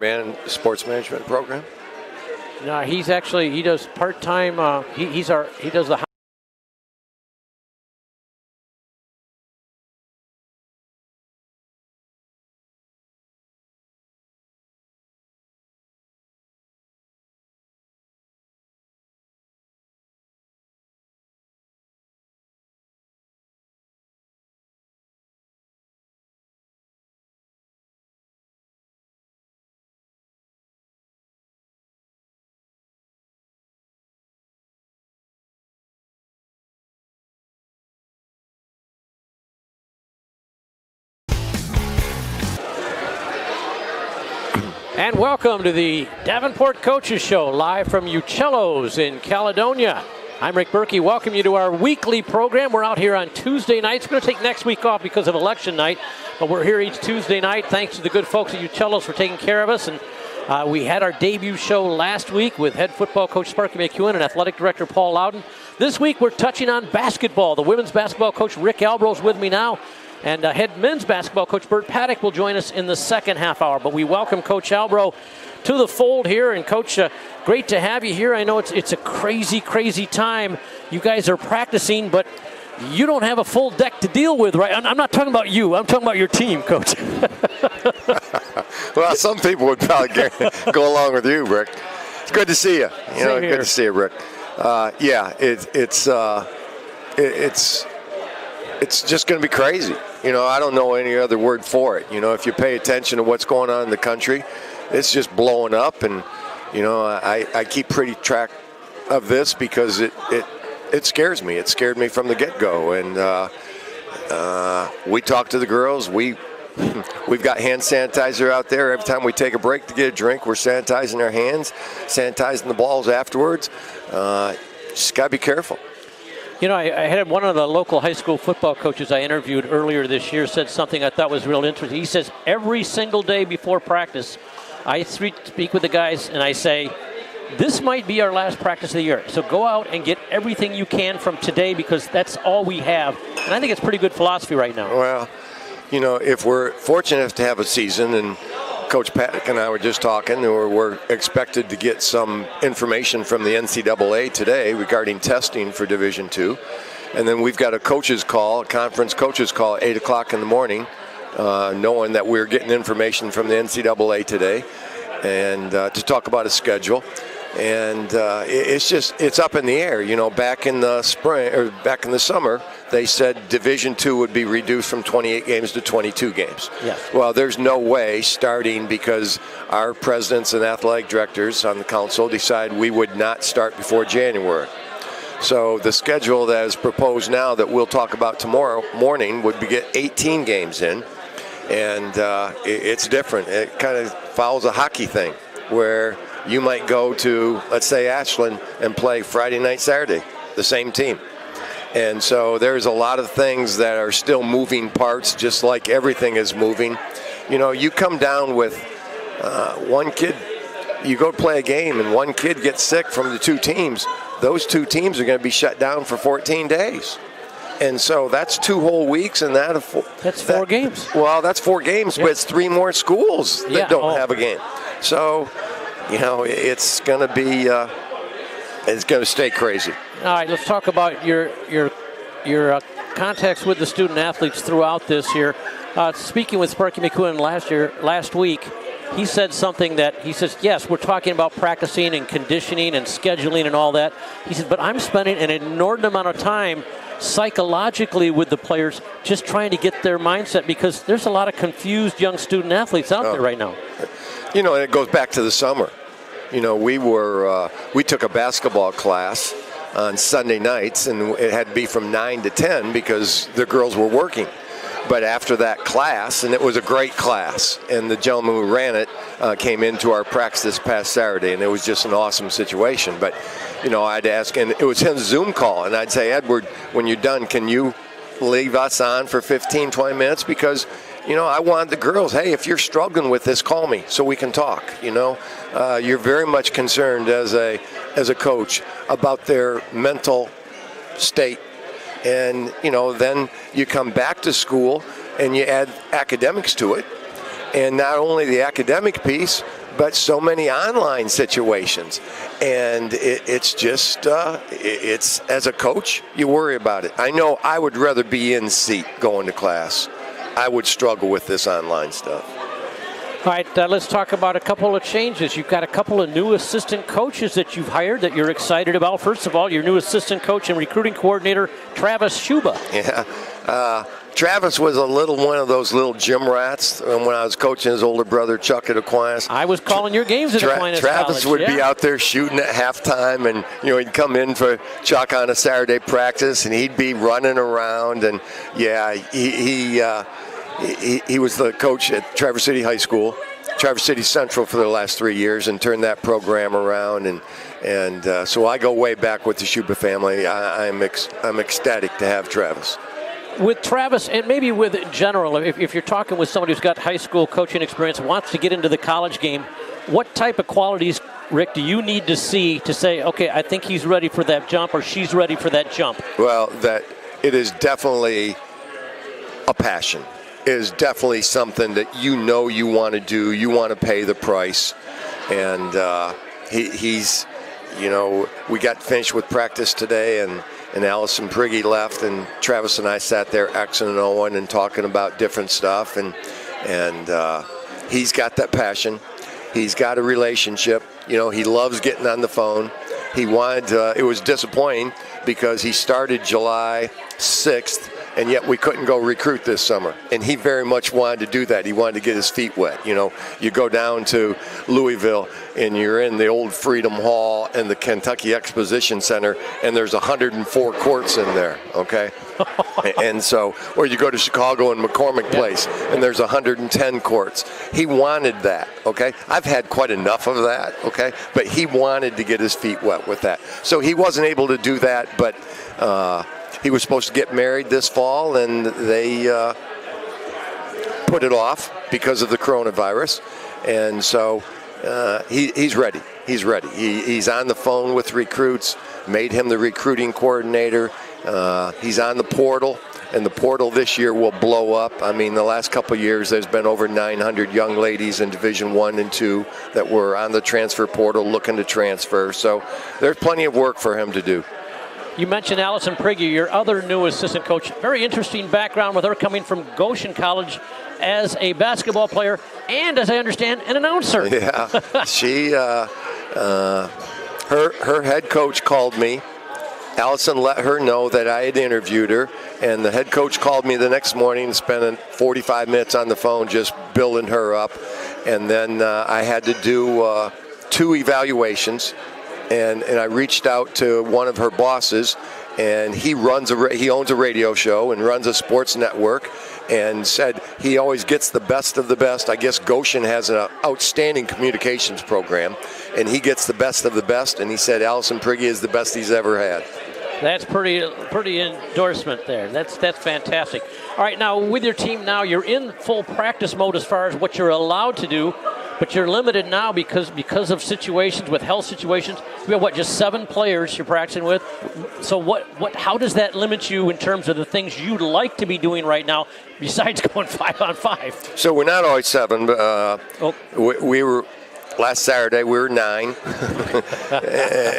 Man, sports management program? No, he does part-time. He does the. And welcome to the Davenport Coaches Show, live from Ucello's in Caledonia. I'm Rick Berkey. Welcome you to our weekly program. We're out here on Tuesday nights. We're going to take next week off because of election night, but we're here each Tuesday night. Thanks to the good folks at Ucello's for taking care of us. And we had our debut show last week with head football coach Sparky McEwen and athletic director Paul Loudon. This week we're touching on basketball. The women's basketball coach Rick Albro's with me now. And head men's basketball coach Bert Paddock will join us in the second half hour. But we welcome Coach Albro to the fold here. And, Coach, great to have you here. I know it's a crazy, crazy time. You guys are practicing, but you don't have a full deck to deal with, right? I'm not talking about you. I'm talking about your team, Coach. Well, some people would probably go along with you, Rick. It's good to see you. Good to see you, Rick. It's just going to be crazy. I don't know any other word for it. If you pay attention to what's going on in the country, it's just blowing up. And, I keep pretty track of this because it scares me. It scared me from the get-go. And we talk to the girls. We've got hand sanitizer out there. Every time we take a break to get a drink, we're sanitizing our hands, sanitizing the balls afterwards. Just got to be careful. I had one of the local high school football coaches I interviewed earlier this year said something I thought was real interesting. He says, every single day before practice, I speak with the guys and I say, this might be our last practice of the year. So go out and get everything you can from today because that's all we have. And I think it's pretty good philosophy right now. Well, if we're fortunate enough to have a season, and Coach Paddock and I were just talking, we're expected to get some information from the NCAA today regarding testing for Division II. And then we've got a conference coaches call at 8 o'clock in the morning, knowing that we're getting information from the NCAA today and to talk about a schedule. And it's up in the air. Back in the spring or back in the summer, they said Division II would be reduced from 28 games to 22 games. Yes. Well, there's no way starting because our presidents and athletic directors on the council decided we would not start before January. So the schedule that is proposed now that we'll talk about tomorrow morning would get 18 games in. And it's different. It kind of follows a hockey thing where you might go to, let's say, Ashland and play Friday night, Saturday, the same team. And so there's a lot of things that are still moving parts, just like everything is moving. You come down with one kid, you go play a game and one kid gets sick from the two teams. Those two teams are going to be shut down for 14 days. And so that's 2 whole weeks, and that's 4 games. Well, that's 4 games, yeah. But it's 3 more schools that don't have a game. So, it's going to be, it's going to stay crazy. All right, let's talk about your contacts with the student athletes throughout this year. Speaking with Sparky McEwen last week, he said something that he says, yes, we're talking about practicing and conditioning and scheduling and all that. He said, but I'm spending an inordinate amount of time psychologically with the players, just trying to get their mindset because there's a lot of confused young student athletes out there right now. And it goes back to the summer. We took a basketball class on Sunday nights, and it had to be from 9 to 10 because the girls were working. But after that class, and it was a great class, and the gentleman who ran it came into our practice this past Saturday, and it was just an awesome situation. But, I'd ask, and it was his Zoom call, and I'd say, Edward, when you're done, can you leave us on for 15, 20 minutes? Because, I want the girls, hey, if you're struggling with this, call me so we can talk. You're very much concerned as a coach about their mental state. And, then you come back to school and you add academics to it. And not only the academic piece, but so many online situations. And it's just, it's as a coach, you worry about it. I know I would rather be in seat going to class. I would struggle with this online stuff. All right, let's talk about a couple of changes. You've got a couple of new assistant coaches that you've hired that you're excited about. First of all, your new assistant coach and recruiting coordinator, Travis Shuba. Yeah. Travis was one of those little gym rats when I was coaching his older brother, Chuck, at Aquinas. I was calling your games at Aquinas Travis College. would be out there shooting at halftime, and he'd come in for Chuck on a Saturday practice, and he'd be running around. And yeah, he was the coach at Traverse City High School, Traverse City Central for the last 3 years, and turned that program around. And so I go way back with the Shuba family. I'm ecstatic to have Travis. With Travis, and maybe with general, if you're talking with somebody who's got high school coaching experience, wants to get into the college game, what type of qualities, Rick, do you need to see to say, okay, I think he's ready for that jump or she's ready for that jump? Well, that it is definitely a passion. It is definitely something that you want to do, you want to pay the price. And he's, we got finished with practice today, and Allison Prager left, and Travis and I sat there Xing and Oing and talking about different stuff, and he's got that passion. He's got a relationship. He loves getting on the phone. He wanted it was disappointing because he started July 6th, and yet we couldn't go recruit this summer. And he very much wanted to do that. He wanted to get his feet wet. You go down to Louisville, and you're in the old Freedom Hall and the Kentucky Exposition Center, and there's 104 courts in there, okay? And so, or you go to Chicago and McCormick Place, and there's 110 courts. He wanted that, okay? I've had quite enough of that, okay? But he wanted to get his feet wet with that. So he wasn't able to do that, but he was supposed to get married this fall, and they put it off because of the coronavirus. And so he's ready. He's ready. He's on the phone with recruits, made him the recruiting coordinator. He's on the portal, and the portal this year will blow up. I mean, the last couple of years, there's been over 900 young ladies in Division I and II that were on the transfer portal looking to transfer. So there's plenty of work for him to do. You mentioned Allison Prager, your other new assistant coach. Very interesting background with her coming from Goshen College as a basketball player and, as I understand, an announcer. Yeah, she, her head coach called me. Allison let her know that I had interviewed her, and the head coach called me the next morning and spent 45 minutes on the phone just building her up. And then I had to do 2 evaluations. And I reached out to one of her bosses, and he owns a radio show and runs a sports network, and said he always gets the best of the best. I guess Goshen has an outstanding communications program, and he gets the best of the best. And he said Allison Prager is the best he's ever had. That's pretty endorsement there. That's fantastic. All right, now with your team now, you're in full practice mode as far as what you're allowed to do. But you're limited now because of situations with health situations. We have just 7 players you're practicing with. So how does that limit you in terms of the things you'd like to be doing right now besides going 5-on-5? So we're not always 7, but we were last Saturday we were 9,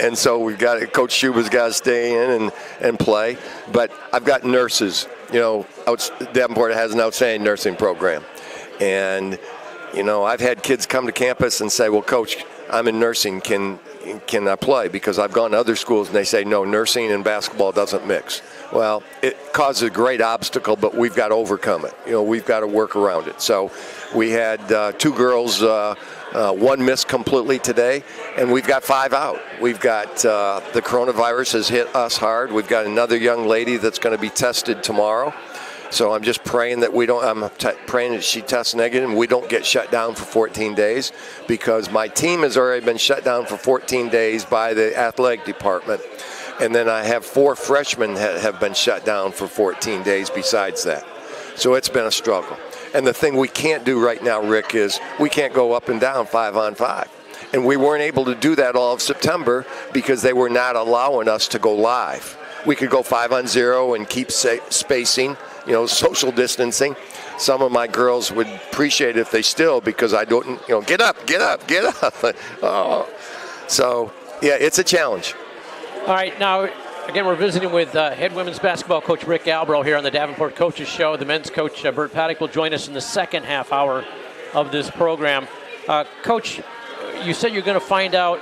and so we've got Coach Shuba's got to stay in and play. But I've got nurses. Davenport has an outstanding nursing program, and I've had kids come to campus and say, well, Coach, I'm in nursing. Can I play? Because I've gone to other schools, and they say, no, nursing and basketball doesn't mix. Well, it causes a great obstacle, but we've got to overcome it. We've got to work around it. So we had 2 girls, 1 missed completely today, and we've got 5 out. We've got the coronavirus has hit us hard. We've got another young lady that's going to be tested tomorrow. So I'm just praying that praying that she tests negative and we don't get shut down for 14 days, because my team has already been shut down for 14 days by the athletic department. And then I have 4 freshmen have been shut down for 14 days besides that. So it's been a struggle. And the thing we can't do right now, Rick, is we can't go up and down 5-on-5. And we weren't able to do that all of September because they were not allowing us to go live. We could go 5-on-0 and keep spacing, social distancing. Some of my girls would appreciate it if they still, because I don't, get up. Oh. So, yeah, it's a challenge. All right, now, again, we're visiting with head women's basketball coach Rick Albro here on the Davenport Coaches Show. The men's coach, Bert Paddock, will join us in the second half hour of this program. Coach, you said you're going to find out,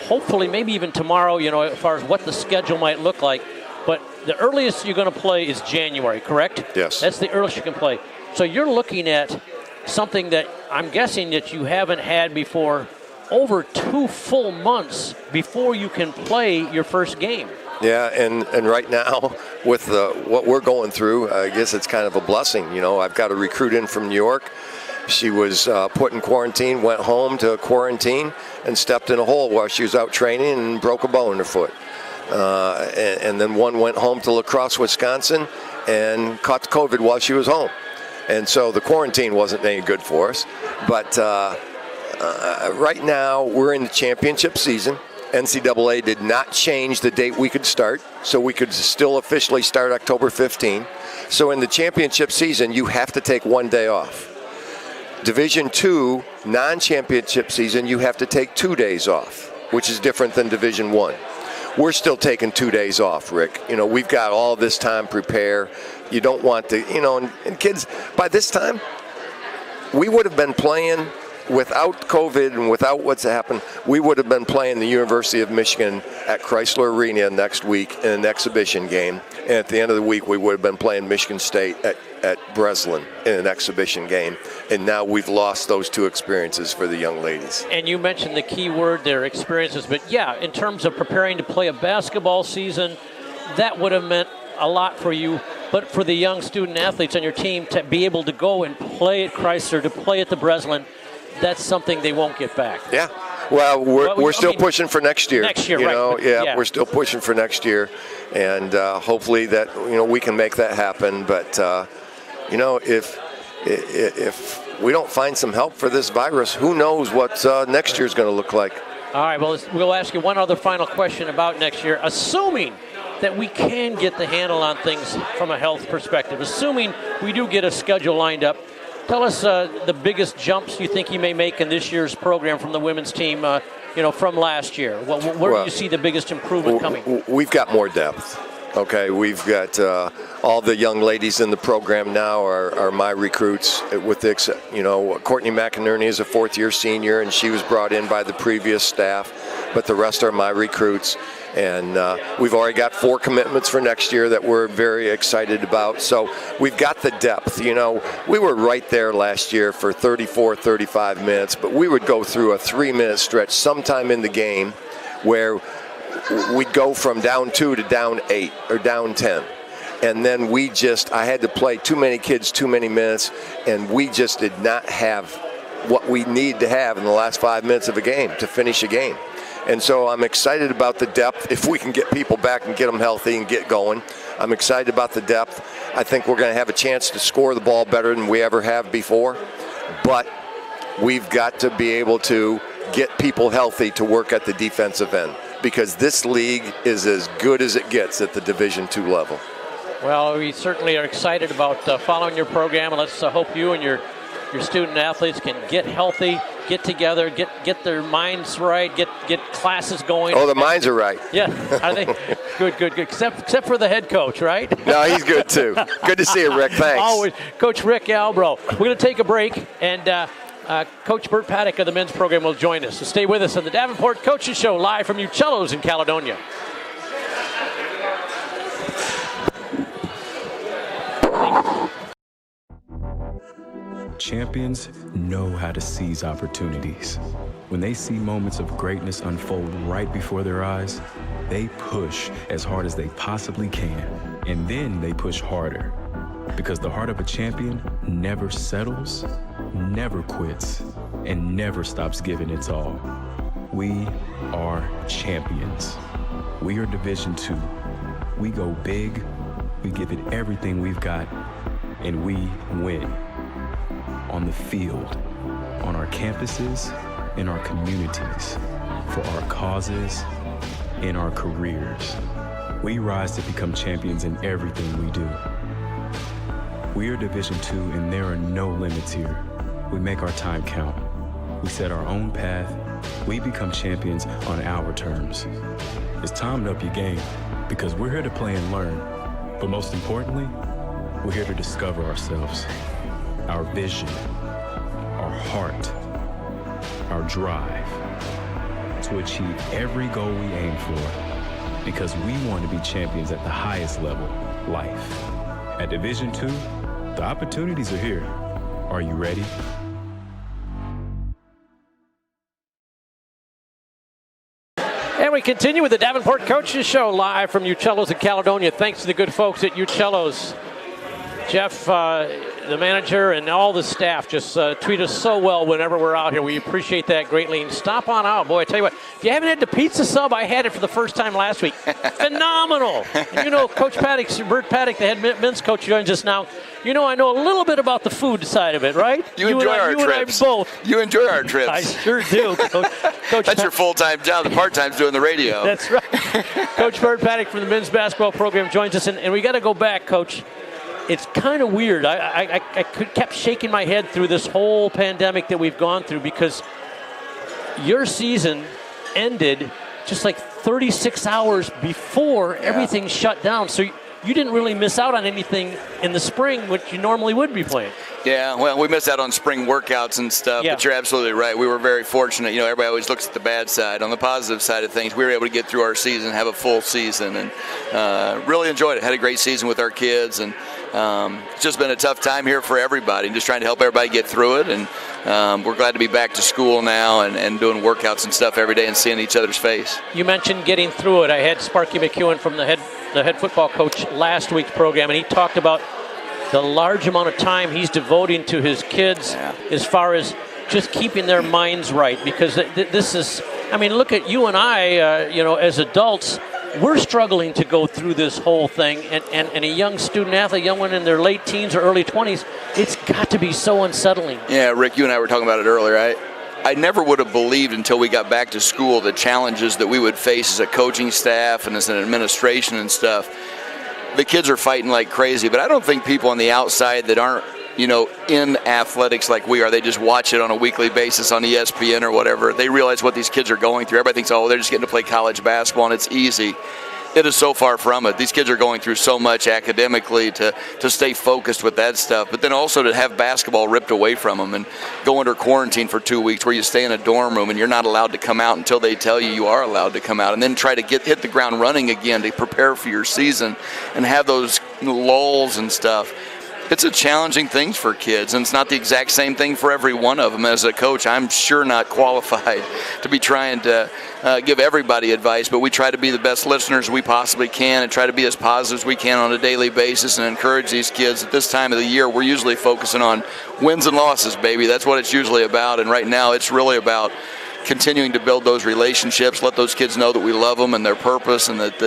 hopefully, maybe even tomorrow, as far as what the schedule might look like. But the earliest you're going to play is January, correct? Yes. That's the earliest you can play. So you're looking at something that I'm guessing that you haven't had before, over 2 full months before you can play your first game. Yeah, and right now, with what we're going through, I guess it's kind of a blessing. I've got a recruit in from New York. She was put in quarantine, went home to quarantine, and stepped in a hole while she was out training and broke a bone in her foot. And then one went home to La Crosse, Wisconsin, and caught the COVID while she was home. And so the quarantine wasn't any good for us. But right now, we're in the championship season. NCAA did not change the date we could start, so we could still officially start October 15. So in the championship season, you have to take 1 day off. Division II, non-championship season, you have to take 2 days off, which is different than Division I. We're still taking 2 days off, Rick. We've got all this time to prepare. You don't want to, and kids, by this time, we would have been playing without COVID and without what's happened. We would have been playing the University of Michigan at Chrysler Arena next week in an exhibition game. And at the end of the week, we would have been playing Michigan State at Breslin in an exhibition game. And now we've lost those 2 experiences for the young ladies. And you mentioned the key word there, experiences. But yeah, in terms of preparing to play a basketball season, that would have meant a lot for you. But for the young student athletes on your team to be able to go and play at Chrysler, to play at the Breslin, that's something they won't get back. Yeah. Well, we're still pushing for next year. Next year, right. Yeah, we're still pushing for next year. And hopefully that, we can make that happen. But, if we don't find some help for this virus, who knows what next year's going to look like. All right, well, we'll ask you one other final question about next year. Assuming that we can get the handle on things from a health perspective, assuming we do get a schedule lined up, tell us the biggest jumps you think you may make in this year's program from the women's team, from last year. Where do you see the biggest improvement coming? We've got more depth. Okay, we've got all the young ladies in the program now are my recruits. With the, Courtney McInerney is a 4th-year senior, and she was brought in by the previous staff. But the rest are my recruits. And we've already got 4 commitments for next year that we're very excited about. So we've got the depth. We were right there last year for 34, 35 minutes, but we would go through a 3-minute stretch sometime in the game where we'd go from down 2 to down 8 or down 10. And then I had to play too many kids, too many minutes, and we just did not have what we need to have in the last 5 minutes of a game to finish a game. And so I'm excited about the depth. If we can get people back and get them healthy and get going, I'm excited about the depth. I think we're going to have a chance to score the ball better than we ever have before. But we've got to be able to get people healthy to work at the defensive end, because this league is as good as it gets at the Division II level. Well, we certainly are excited about following your program, and let's hope you and your student athletes can get healthy, get together, get their minds right, get classes going. Oh, the minds are right. Yeah, are they? Good. Except for the head coach, right? No, he's good too. Good to see you, Rick. Thanks. Always. Coach Rick Albro. We're going to take a break, and Coach Bert Paddock of the men's program will join us. So stay with us on the Davenport Coaches Show, live from Ucello's in Caledonia. Champions know how to seize opportunities. When they see moments of greatness unfold right before their eyes, they push as hard as they possibly can, and then they push harder. Because the heart of a champion never settles, never quits, and never stops giving its all. We are champions. We are Division II. We go big, we give it everything we've got, and we win. On the field, on our campuses, in our communities, for our causes, in our careers. We rise to become champions in everything we do. We are Division II, and there are no limits here. We make our time count. We set our own path. We become champions on our terms. It's time to up your game, because we're here to play and learn. But most importantly, we're here to discover ourselves, our vision, our heart, our drive, to achieve every goal we aim for, because we want to be champions at the highest level, life. At Division II, the opportunities are here. Are you ready? And we continue with the Davenport Coaches Show live from Ucello's in Caledonia. Thanks to the good folks at Ucello's. Jeff, the manager, and all the staff just treat us so well whenever we're out here. We appreciate that greatly. And stop on out. Boy, I tell you what, if you haven't had the pizza sub, I had it for the first time last week. Phenomenal. And you know, Coach Paddock, Bert Paddock, the head men's coach, joins us now. You know, I know a little bit about the food side of it, right? You enjoy our trips. And I both. You enjoy our trips. I sure do. Coach That's your full-time job. The part-time's doing the radio. That's right. Coach Bert Paddock from the men's basketball program joins us, and we got to go back, Coach. It's kind of weird. I kept shaking my head through this whole pandemic that we've gone through, because your season ended just like 36 hours before everything shut down. So you didn't really miss out on anything in the spring, which you normally would be playing. Yeah, well, we missed out on spring workouts and stuff, but you're absolutely right. We were very fortunate. You know, everybody always looks at the bad side. On the positive side of things, we were able to get through our season, have a full season, and really enjoyed it. Had a great season with our kids, and it's just been a tough time here for everybody, just trying to help everybody get through it. And we're glad to be back to school now and doing workouts and stuff every day and seeing each other's face. You mentioned getting through it. I had Sparky McEwen from the head football coach last week's program, and he talked about the large amount of time he's devoting to his kids as far as just keeping their minds right, because this is, I mean, look at you and I, as adults, we're struggling to go through this whole thing, and a young student athlete, young one in their late teens or early 20s, it's got to be so unsettling. Yeah, Rick, you and I were talking about it earlier. I never would have believed until we got back to school the challenges that we would face as a coaching staff and as an administration and stuff. The kids are fighting like crazy, but I don't think people on the outside that aren't, in athletics like we are, they just watch it on a weekly basis on ESPN or whatever, they realize what these kids are going through. Everybody thinks, they're just getting to play college basketball and it's easy. It is so far from it. These kids are going through so much academically to stay focused with that stuff, but then also to have basketball ripped away from them and go under quarantine for 2 weeks where you stay in a dorm room and you're not allowed to come out until they tell you are allowed to come out, and then try to hit the ground running again to prepare for your season and have those lulls and stuff. It's a challenging thing for kids, and it's not the exact same thing for every one of them. As a coach, I'm sure not qualified to be trying to give everybody advice, but we try to be the best listeners we possibly can and try to be as positive as we can on a daily basis and encourage these kids. At this time of the year, we're usually focusing on wins and losses, baby. That's what it's usually about, and right now it's really about continuing to build those relationships, let those kids know that we love them and their purpose, and that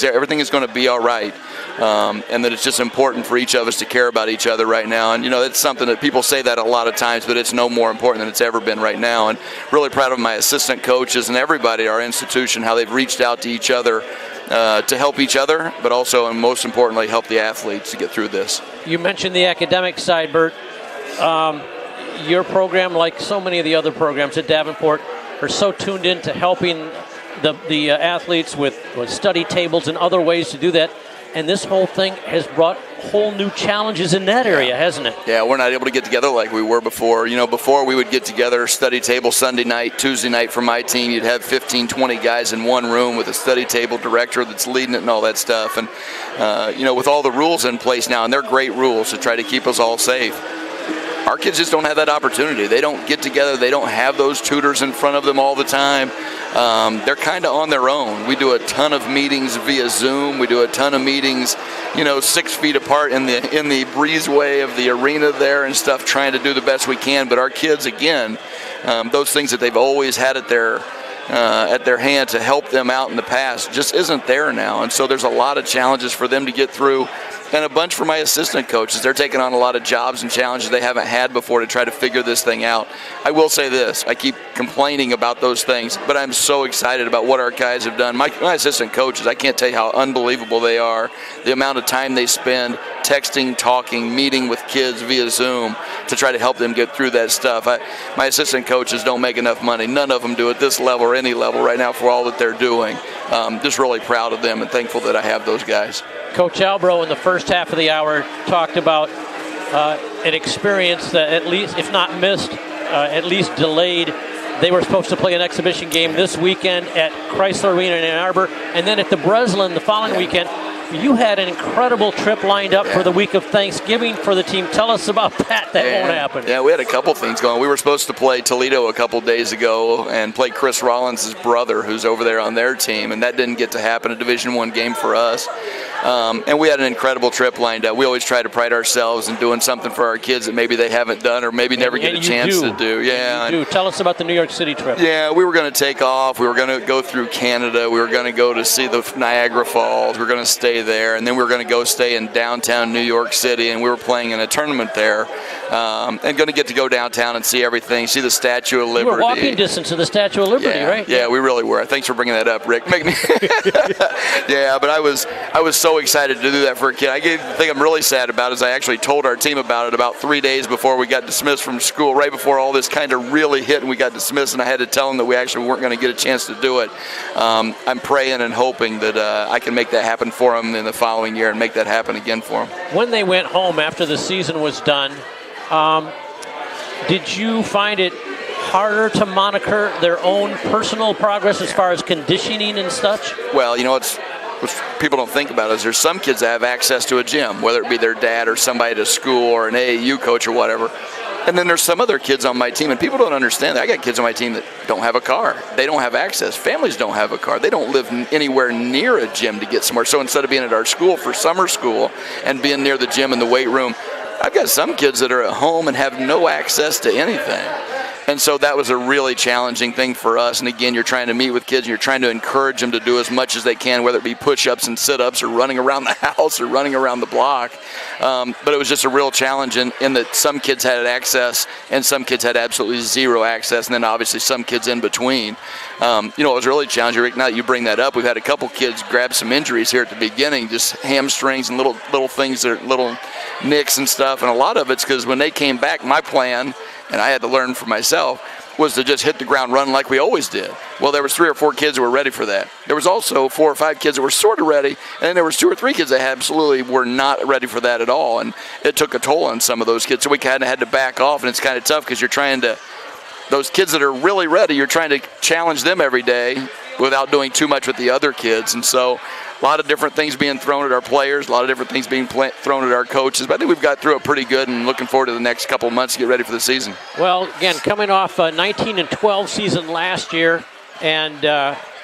everything is going to be all right, and that it's just important for each of us to care about each other right now. And it's something that people say that a lot of times, but it's no more important than it's ever been right now. And really proud of my assistant coaches and everybody at our institution, how they've reached out to each other to help each other, but also, and most importantly, help the athletes to get through this. You mentioned the academic side, Bert. Your program, like so many of the other programs at Davenport, are so tuned in to helping the athletes with study tables and other ways to do that. And this whole thing has brought whole new challenges in that area, hasn't it? Yeah, we're not able to get together like we were before. Before we would get together, study table Sunday night, Tuesday night for my team. You'd have 15, 20 guys in one room with a study table director that's leading it and all that stuff. And, with all the rules in place now, and they're great rules to try to keep us all safe, our kids just don't have that opportunity. They don't get together. They don't have those tutors in front of them all the time. They're kind of on their own. We do a ton of meetings via Zoom. We do a ton of meetings, 6 feet apart in the breezeway of the arena there and stuff, trying to do the best we can. But our kids, again, those things that they've always had at their hand to help them out in the past just isn't there now. And so there's a lot of challenges for them to get through. And a bunch for my assistant coaches. They're taking on a lot of jobs and challenges they haven't had before to try to figure this thing out. I will say this, I keep complaining about those things, but I'm so excited about what our guys have done. My assistant coaches, I can't tell you how unbelievable they are, the amount of time they spend texting, talking, meeting with kids via Zoom to try to help them get through that stuff. My assistant coaches don't make enough money. None of them do at this level or any level right now for all that they're doing. Just really proud of them and thankful that I have those guys. Coach Albro in the first half of the hour talked about an experience that at least, if not missed, at least delayed. They were supposed to play an exhibition game this weekend at Chrysler Arena in Ann Arbor, and then at the Breslin the following weekend. You had an incredible trip lined up for the week of Thanksgiving for the team. Tell us about that. That won't happen. Yeah, we had a couple things going. We were supposed to play Toledo a couple days ago and play Chris Rollins' brother, who's over there on their team, and that didn't get to happen, a Division I game for us. And we had an incredible trip lined up. We always try to pride ourselves in doing something for our kids that maybe they haven't done or maybe never get a chance to do. Yeah, you do. Tell us about the New York City trip. Yeah, we were going to take off. We were going to go through Canada. We were going to go to see the Niagara Falls. We were going to stay there, and then we were going to go stay in downtown New York City, and we were playing in a tournament there, and going to get to go downtown and see everything, see the Statue of Liberty. You were walking distance to the Statue of Liberty, right? Yeah, we really were. Thanks for bringing that up, Rick. Make me. Yeah, but I was so excited to do that for a kid. The thing I'm really sad about is I actually told our team about it about 3 days before we got dismissed from school, right before all this kind of really hit and we got dismissed, and I had to tell them that we actually weren't going to get a chance to do it. I'm praying and hoping that I can make that happen for them in the following year and make that happen again for them. When they went home after the season was done, did you find it harder to monitor their own personal progress as far as conditioning and such? Well, what people don't think about is there's some kids that have access to a gym, whether it be their dad or somebody at school or an AAU coach or whatever. And then there's some other kids on my team, and people don't understand that. I got kids on my team that don't have a car. They don't have access. Families don't have a car. They don't live anywhere near a gym to get somewhere. So instead of being at our school for summer school and being near the gym and the weight room, I've got some kids that are at home and have no access to anything. And so that was a really challenging thing for us. And again, you're trying to meet with kids and you're trying to encourage them to do as much as they can, whether it be push-ups and sit-ups or running around the house or running around the block. But it was just a real challenge in that some kids had access and some kids had absolutely zero access. And then obviously some kids in between. It was really challenging. Rick, now that you bring that up, we've had a couple kids grab some injuries here at the beginning, just hamstrings and little things, that little nicks and stuff. And a lot of it's because when they came back, my plan, and I had to learn for myself, was to just hit the ground running like we always did. Well, there was 3 or 4 kids who were ready for that. There was also 4 or 5 kids that were sort of ready, and then there was 2 or 3 kids that absolutely were not ready for that at all, and it took a toll on some of those kids. So we kind of had to back off, and it's kind of tough because you're trying to, those kids that are really ready, you're trying to challenge them every day without doing too much with the other kids. And so a lot of different things being thrown at our players, a lot of different things being thrown at our coaches. But I think we've got through it pretty good and looking forward to the next couple of months to get ready for the season. Well, again, coming off a 19-12 season last year and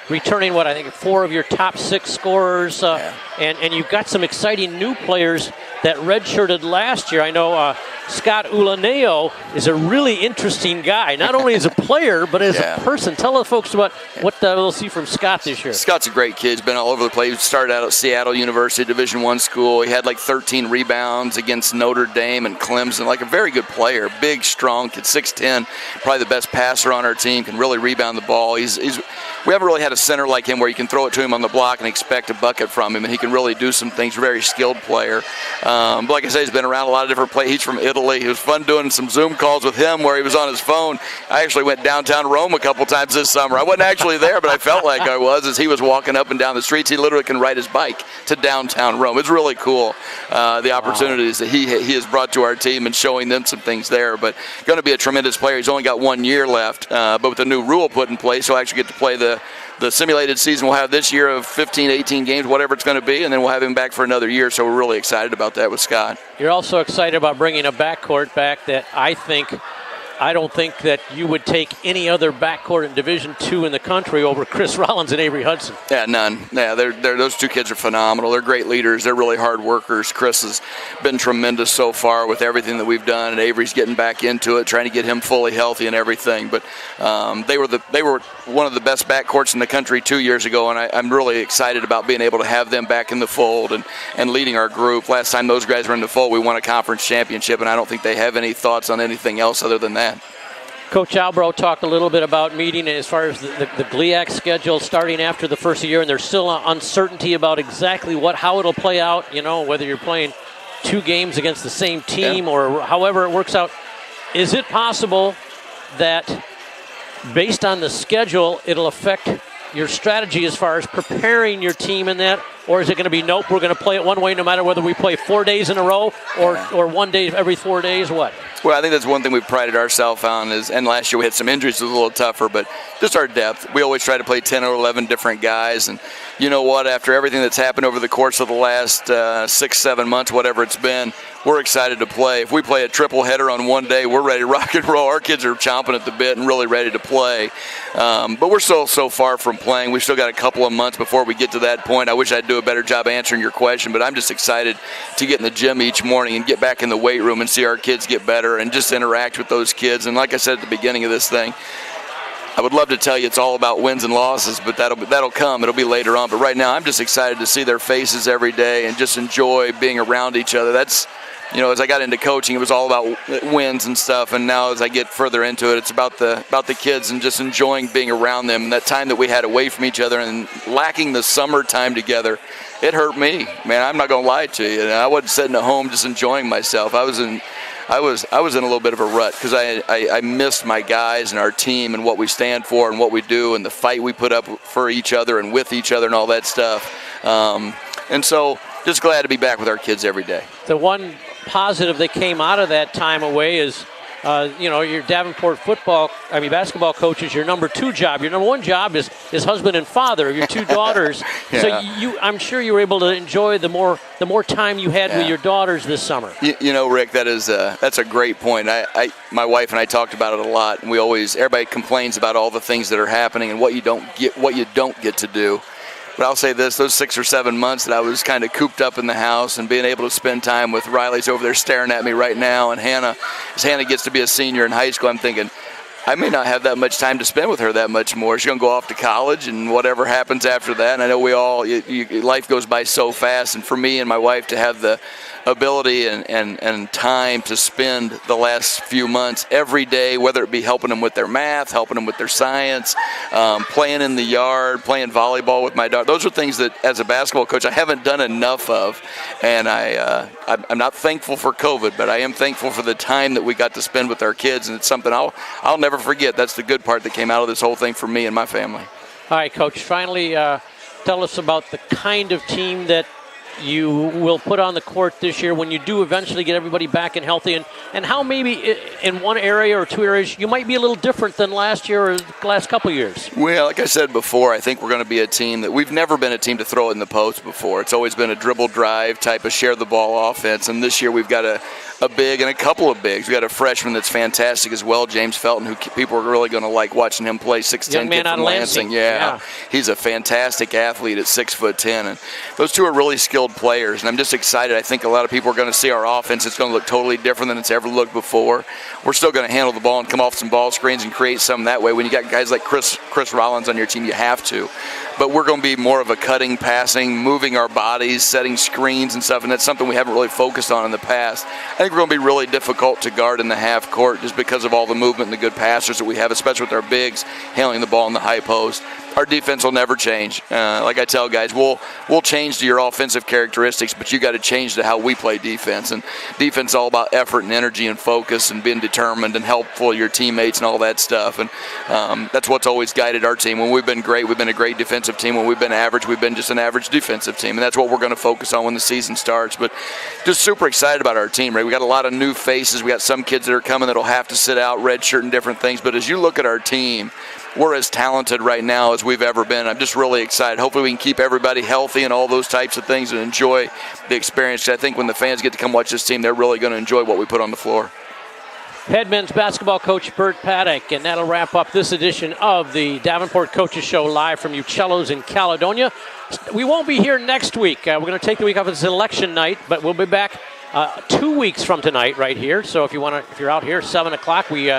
returning, I think 4 of your top 6 scorers. And you've got some exciting new players that redshirted last year. I know Scott Ulineo is a really interesting guy, not only as a player, but as a person. Tell the folks about what we'll see from Scott this year. Scott's a great kid. He's been all over the place. He started out at Seattle University, Division I school. He had like 13 rebounds against Notre Dame and Clemson. Like a very good player, big, strong kid, 6'10", probably the best passer on our team, can really rebound the ball. We haven't really had a center like him where you can throw it to him on the block and expect a bucket from him, and he can really do some things. Very skilled player. But like I say, he's been around a lot of different places. He's from Italy. It was fun doing some Zoom calls with him where he was on his phone. I actually went downtown Rome a couple times this summer. I wasn't actually there, but I felt like I was as he was walking up and down the streets. He literally can ride his bike to downtown Rome. It's really cool, the opportunities that he has brought to our team and showing them some things there. But going to be a tremendous player. He's only got 1 year left, but with the new rule put in place, he'll actually get to play the simulated season we'll have this year of 15, 18 games, whatever it's going to be, and then we'll have him back for another year. So we're really excited about that with Scott. You're also excited about bringing a backcourt back that I don't think that you would take any other backcourt in Division II in the country over Chris Rollins and Avery Hudson. Yeah, none. Yeah, those 2 kids are phenomenal. They're great leaders. They're really hard workers. Chris has been tremendous so far with everything that we've done, and Avery's getting back into it, trying to get him fully healthy and everything. But they were one of the best backcourts in the country 2 years ago, and I'm really excited about being able to have them back in the fold and leading our group. Last time those guys were in the fold, we won a conference championship, and I don't think they have any thoughts on anything else other than that. Coach Albro talked a little bit about meeting as far as the GLIAC schedule starting after the first year, and there's still uncertainty about exactly how it'll play out, whether you're playing 2 games against the same team or however it works out. Is it possible that based on the schedule, it'll affect your strategy as far as preparing your team in that? Or is it going to be, nope, we're going to play it one way no matter whether we play 4 days in a row or 1 day every 4 days? What? Well, I think that's one thing we prided ourselves on and last year we had some injuries, it was a little tougher, but just our depth. We always try to play 10 or 11 different guys, and you know what, after everything that's happened over the course of the last 6-7 months, whatever it's been, we're excited to play. If we play a triple header on one day, we're ready to rock and roll. Our kids are chomping at the bit and really ready to play. But we're still so far from playing. We've still got a couple of months before we get to that point. I wish I'd do a better job answering your question, but I'm just excited to get in the gym each morning and get back in the weight room and see our kids get better and just interact with those kids. And like I said at the beginning of this thing, I would love to tell you it's all about wins and losses, but that'll come. It'll be later on. But right now, I'm just excited to see their faces every day and just enjoy being around each other. That's, you know, as I got into coaching, it was all about wins and stuff. And now as I get further into it, it's about the kids and just enjoying being around them. And that time that we had away from each other and lacking the summer time together, it hurt me. Man, I'm not going to lie to you. I wasn't sitting at home just enjoying myself. I was in a little bit of a rut because I missed my guys and our team and what we stand for and what we do and the fight we put up for each other and with each other and all that stuff. And so just glad to be back with our kids every day. The one positive that came out of that time away is, your Davenport basketball coach is your number 2 job. Your number 1 job is husband and father of your 2 daughters. Yeah. So I'm sure you were able to enjoy the more time you had with your daughters this summer. You know, Rick, that's a great point. My wife and I talked about it a lot, and everybody complains about all the things that are happening and what you don't get to do. But I'll say this, those 6 or 7 months that I was kind of cooped up in the house and being able to spend time with Riley's over there staring at me right now, and Hannah, as Hannah gets to be a senior in high school, I'm thinking, I may not have that much time to spend with her that much more. She's going to go off to college and whatever happens after that. And I know life goes by so fast. And for me and my wife to have the ability and time to spend the last few months every day, whether it be helping them with their math, helping them with their science, playing in the yard, playing volleyball with my daughter. Those are things that, as a basketball coach, I haven't done enough of. And I'm not thankful for COVID, but I am thankful for the time that we got to spend with our kids. And it's something I'll never forget. That's the good part that came out of this whole thing for me and my family. All right, Coach, finally tell us about the kind of team that you will put on the court this year when you do eventually get everybody back and healthy, and how maybe in one area or 2 areas you might be a little different than last year or the last couple years. Well, like I said before, I think we're going to be a team that we've never been a team to throw it in the post before. It's always been a dribble drive type of share the ball offense, and this year we've got a big and a couple of bigs. We've got a freshman that's fantastic as well, James Felton, who people are really going to like watching him play, 6'10" kid from Lansing. Yeah, he's a fantastic athlete at 6'10", and those two are really skilled players, and I'm just excited. I think a lot of people are going to see our offense. It's going to look totally different than it's ever looked before. We're still going to handle the ball and come off some ball screens and create some that way. When you got guys like Chris Rollins on your team, you have to. But we're going to be more of a cutting, passing, moving our bodies, setting screens and stuff, and that's something we haven't really focused on in the past. I think we're going to be really difficult to guard in the half court just because of all the movement and the good passers that we have, especially with our bigs handling the ball in the high post. Our defense will never change. Like I tell guys, we'll change to your offensive characteristics, but you got to change to how we play defense. And defense is all about effort and energy and focus and being determined and helpful to your teammates and all that stuff. And that's what's always guided our team. When we've been great, we've been a great defensive team. When we've been average, we've been just an average defensive team. And that's what we're going to focus on when the season starts. But just super excited about our team, right? We got a lot of new faces. We got some kids that are coming that'll have to sit out, redshirt and different things. But as you look at our team, we're as talented right now as we've ever been. I'm just really excited. Hopefully we can keep everybody healthy and all those types of things and enjoy the experience. I think when the fans get to come watch this team, they're really going to enjoy what we put on the floor. Head men's basketball coach Bert Paddock, and that'll wrap up this edition of the Davenport Coaches Show live from Ucello's in Caledonia. We won't be here next week. We're going to take the week off. It's election night, but we'll be back 2 weeks from tonight right here. So if you're out here, 7 o'clock, we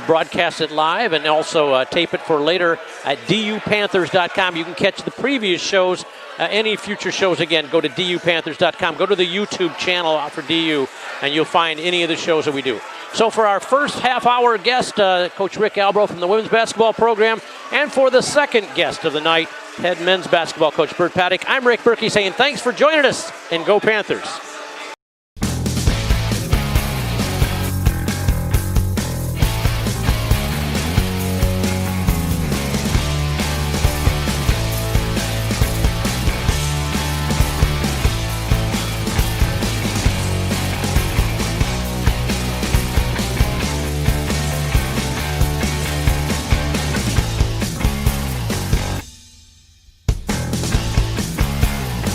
broadcast it live and also tape it for later at dupanthers.com. You can catch the previous shows, any future shows. Again, go to dupanthers.com. Go to the YouTube channel for DU, and you'll find any of the shows that we do. So for our first half-hour guest, Coach Rick Albro from the women's basketball program, and for the second guest of the night, head men's basketball coach Bert Paddock, I'm Rick Berkey saying thanks for joining us, and go Panthers.